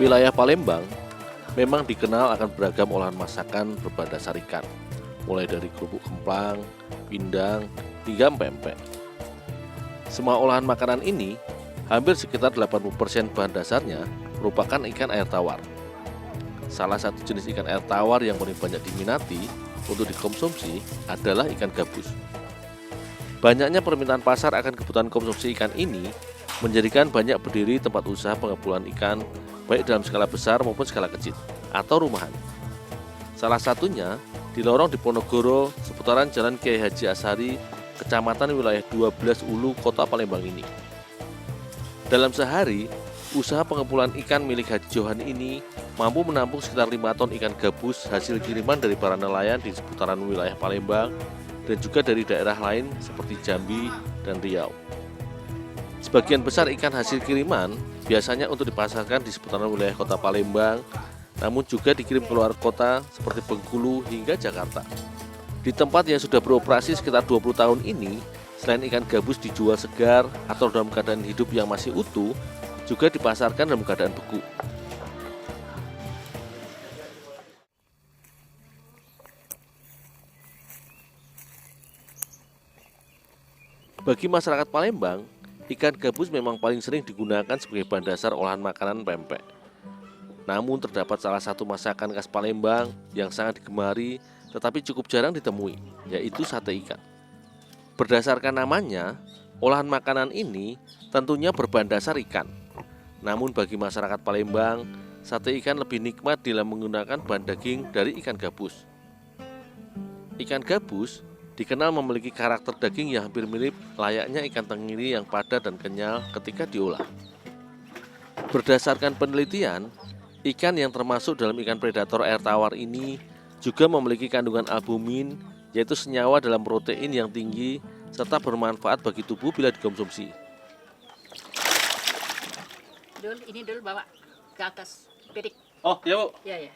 Wilayah Palembang memang dikenal akan beragam olahan masakan berbahan dasar ikan, mulai dari kerupuk kemplang, pindang, hingga pempek. Semua olahan makanan ini, hampir sekitar 80% bahan dasarnya merupakan ikan air tawar. Salah satu jenis ikan air tawar yang paling banyak diminati untuk dikonsumsi adalah ikan gabus. Banyaknya permintaan pasar akan kebutuhan konsumsi ikan ini menjadikan banyak berdiri tempat usaha pengepulauan ikan baik dalam skala besar maupun skala kecil atau rumahan. Salah satunya di lorong Diponegoro seputaran Jalan Kiai Haji Asari, Kecamatan wilayah 12 Ulu, Kota Palembang ini. Dalam sehari, usaha pengepulauan ikan milik Haji Johan ini mampu menampung sekitar 5 ton ikan gabus hasil kiriman dari para nelayan di seputaran wilayah Palembang dan juga dari daerah lain seperti Jambi dan Riau. Sebagian besar ikan hasil kiriman biasanya untuk dipasarkan di seputaran wilayah kota Palembang, namun juga dikirim keluar kota seperti Bengkulu hingga Jakarta. Di tempat yang sudah beroperasi sekitar 20 tahun ini, selain ikan gabus dijual segar atau dalam keadaan hidup yang masih utuh, juga dipasarkan dalam keadaan beku. Bagi masyarakat Palembang, ikan gabus memang paling sering digunakan sebagai bahan dasar olahan makanan pempek. Namun terdapat salah satu masakan khas Palembang yang sangat digemari tetapi cukup jarang ditemui, yaitu sate ikan. Berdasarkan namanya, olahan makanan ini tentunya berbahan dasar ikan. Namun bagi masyarakat Palembang, sate ikan lebih nikmat dalam menggunakan bahan daging dari ikan gabus. Ikan gabus dikenal memiliki karakter daging yang hampir mirip layaknya ikan tenggiri yang padat dan kenyal ketika diolah. Berdasarkan penelitian, ikan yang termasuk dalam ikan predator air tawar ini juga memiliki kandungan albumin, yaitu senyawa dalam protein yang tinggi serta bermanfaat bagi tubuh bila dikonsumsi. Ini dulu bawa ke atas piring. Oh, ya Bu. Ya.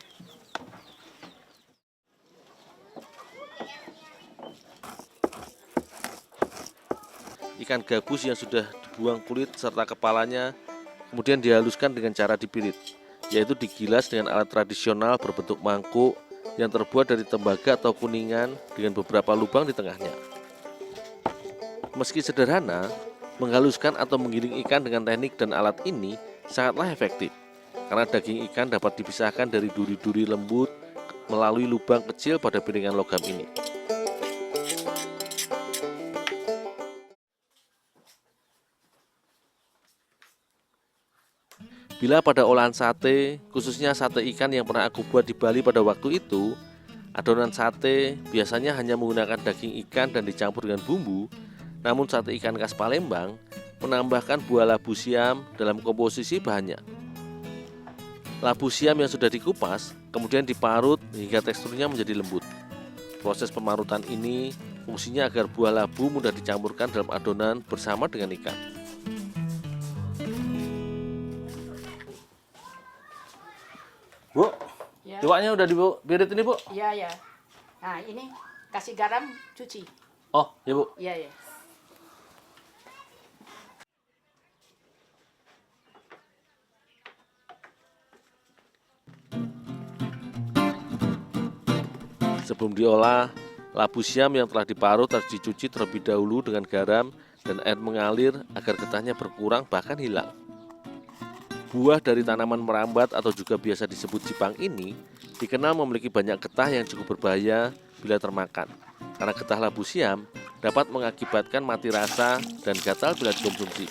Ikan gabus yang sudah dibuang kulit serta kepalanya kemudian dihaluskan dengan cara dipirit, yaitu digilas dengan alat tradisional berbentuk mangkuk yang terbuat dari tembaga atau kuningan dengan beberapa lubang di tengahnya. Meski sederhana, menghaluskan atau menggiling ikan dengan teknik dan alat ini sangatlah efektif, karena daging ikan dapat dipisahkan dari duri-duri lembut melalui lubang kecil pada piringan logam ini. Bila pada olahan sate, khususnya sate ikan yang pernah aku buat di Bali pada waktu itu, adonan sate biasanya hanya menggunakan daging ikan dan dicampur dengan bumbu. Namun sate ikan khas Palembang menambahkan buah labu siam dalam komposisi bahannya. Labu siam yang sudah dikupas kemudian diparut hingga teksturnya menjadi lembut. Proses pemarutan ini fungsinya agar buah labu mudah dicampurkan dalam adonan bersama dengan ikan. Bu, Ya. iwaknya udah dipirit ini Bu? Ya. Nah, ini kasih garam, cuci. Oh, ya Bu. Ya. Sebelum diolah, labu siam yang telah diparut harus dicuci terlebih dahulu dengan garam dan air mengalir agar getahnya berkurang bahkan hilang. Buah dari tanaman merambat atau juga biasa disebut jipang ini dikenal memiliki banyak getah yang cukup berbahaya bila termakan, karena getah labu siam dapat mengakibatkan mati rasa dan gatal bila dikonsumsi.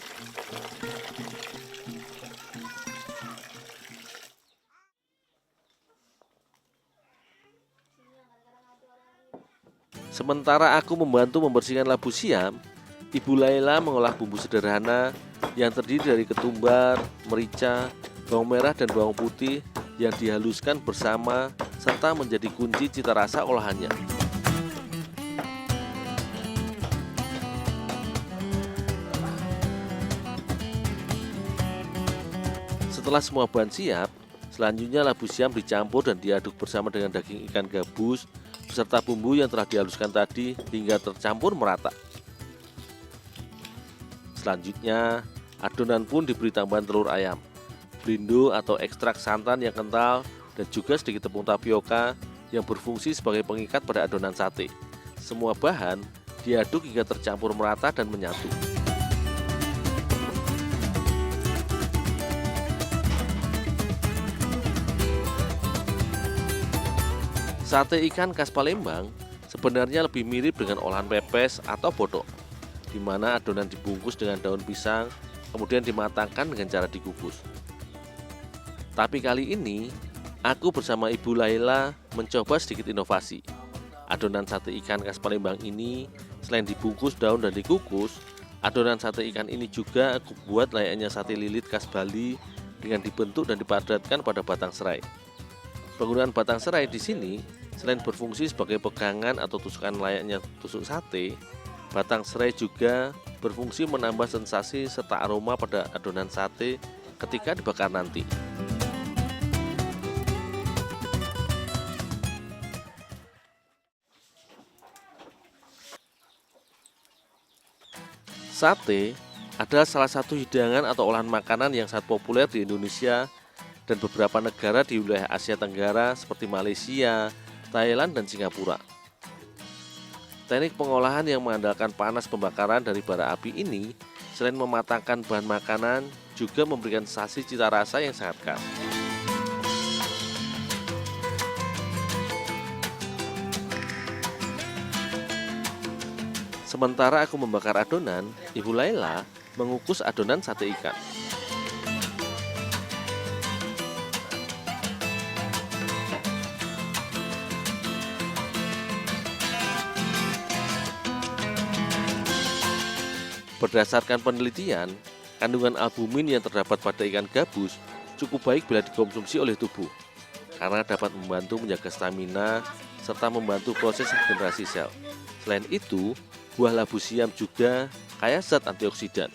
Sementara aku membantu membersihkan labu siam, Ibu Laila mengolah bumbu sederhana yang terdiri dari ketumbar, merica, bawang merah dan bawang putih yang dihaluskan bersama serta menjadi kunci cita rasa olahannya. Setelah semua bahan siap, selanjutnya labu siam dicampur dan diaduk bersama dengan daging ikan gabus beserta bumbu yang telah dihaluskan tadi hingga tercampur merata. Selanjutnya, adonan pun diberi tambahan telur ayam. blindo atau ekstrak santan yang kental, dan juga sedikit tepung tapioka yang berfungsi sebagai pengikat pada adonan sate. Semua bahan diaduk hingga tercampur merata dan menyatu. Sate ikan khas Palembang sebenarnya lebih mirip dengan olahan pepes atau botok, di mana adonan dibungkus dengan daun pisang, kemudian dimatangkan dengan cara dikukus. Tapi kali ini, aku bersama Ibu Laila mencoba sedikit inovasi. Adonan sate ikan khas Palembang ini, selain dibungkus daun dan dikukus, adonan sate ikan ini juga aku buat layaknya sate lilit khas Bali dengan dibentuk dan dipadatkan pada batang serai. Penggunaan batang serai di sini selain berfungsi sebagai pegangan atau tusukan layaknya tusuk sate, batang serai juga berfungsi menambah sensasi serta aroma pada adonan sate ketika dibakar nanti. Sate adalah salah satu hidangan atau olahan makanan yang sangat populer di Indonesia dan beberapa negara di wilayah Asia Tenggara seperti Malaysia, Thailand, dan Singapura. Teknik pengolahan yang mengandalkan panas pembakaran dari bara api ini selain mematangkan bahan makanan juga memberikan sensasi cita rasa yang sangat khas. Sementara aku membakar adonan, Ibu Laila mengukus adonan sate ikan. Berdasarkan penelitian, kandungan albumin yang terdapat pada ikan gabus cukup baik bila dikonsumsi oleh tubuh karena dapat membantu menjaga stamina serta membantu proses regenerasi sel. Selain itu, buah labu siam juga kaya zat antioksidan.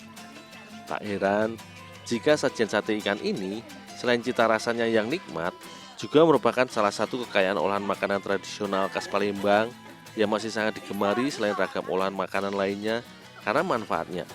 Tak heran jika sajian sate ikan ini selain cita rasanya yang nikmat, juga merupakan salah satu kekayaan olahan makanan tradisional khas Palembang yang masih sangat digemari selain ragam olahan makanan lainnya karena manfaatnya.